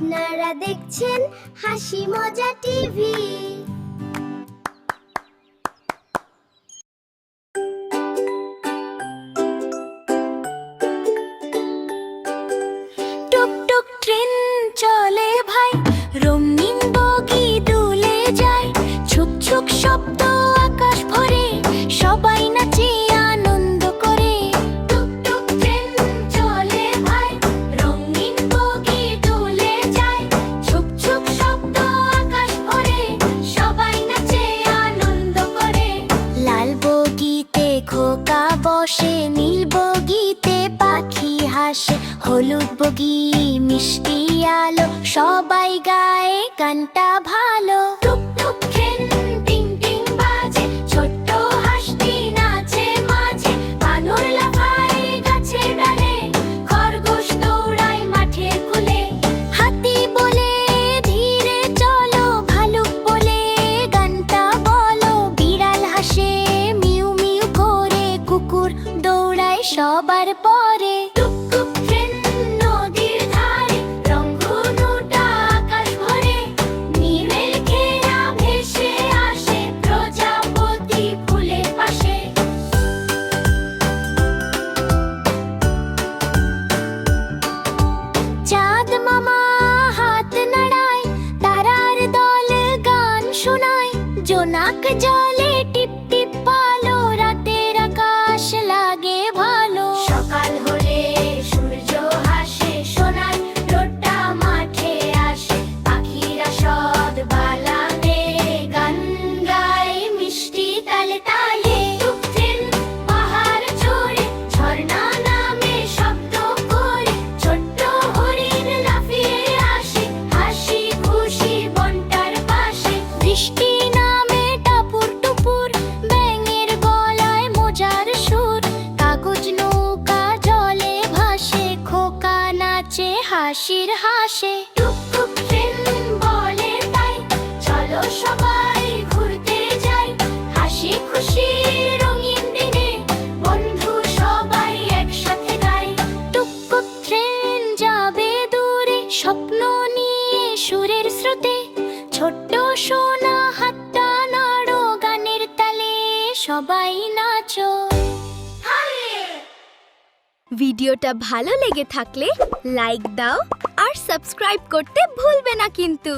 আপনারা দেখছেন হাসি মজা টিভি। টুকটুক ট্রেন চলে ভাই, রঙিন বগি দুলে যায়, ছুক ছুক শব্দ আকাশ ভরে, সবাই নাচে আনন্দ করে। টুকটুক ট্রেন চলে ভাই, রঙিন বগি দুলে যায়, ছুক ছুক শব্দ আকাশ ভরে, সবাই নাচে আনন্দ করে। লাল বগিতে খোকা বসে, নীল বগিতে পাখি হাসে, হলুদ বগি মিষ্টি আলো, সবাই গায়ে গানটা ভালো। টুকটুক ট্রেন টিং টিং বাজে, ছোট্ট হাঁসটি নাচে মাঝে, বানর লাফায় গাছের ডালে, খরগোশ দৌড়ায় মাঠের কোলে। হাতি বলে ধীরে চলো, ভালুক বলে গানটা বলো, বিড়াল হাসে মিউ মিউ করে, কুকুর দৌড়ায় সবার পরে। টুকটুক ট্রেন নদীর ধারে, রংধনুটা আকাশ ভরে, নীলের ঘেরা ভেসে আসে, প্রজাপতি ফুলের পাশে। চাঁদ মামা হাত নাড়ায়, তারার দল গান শোনায়, জোনাক জলে টিপ টিপ আলো, রাতের আকাশ লাগে ভালো। সকাল হলে সূর্য হাসে, সোনার রোদটা মাঠে আসে, পাখিরা সদ বালানে গান গায় মিষ্টি তালে তালে। টুকট্রেন পাহাড় চড়ে, ঝর্ণা নামে শব্দ করে, ছোট্ট হরিণ লাফিয়ে আসে, হাসি খুশি বনটার পাশে। বৃষ্টি নামে টাপুর টুপুর, ব্যাঙের গলায় মজার সুর, কাগজ নৌকা জলে ভাসে, খোকা নাচে হাসির হাসে। টুকটুক ট্রেন বলে তাই, চলো সবাই ঘুরতে যাই, হাসি খুশি রঙিন দিনে, বন্ধু সবাই একসাথে গাই। টুকটুক ট্রেন যাবে দূরে, স্বপ্ন নিয়ে সুরের স্রোতে, ছোট্ট সোনা হাতটা নাড়ো, গানের তালে সবাই নাচো। ভিডিওটা ভালো লেগে থাকলে লাইক দাও আর সাবস্ক্রাইব করতে ভুলবে না কিন্তু।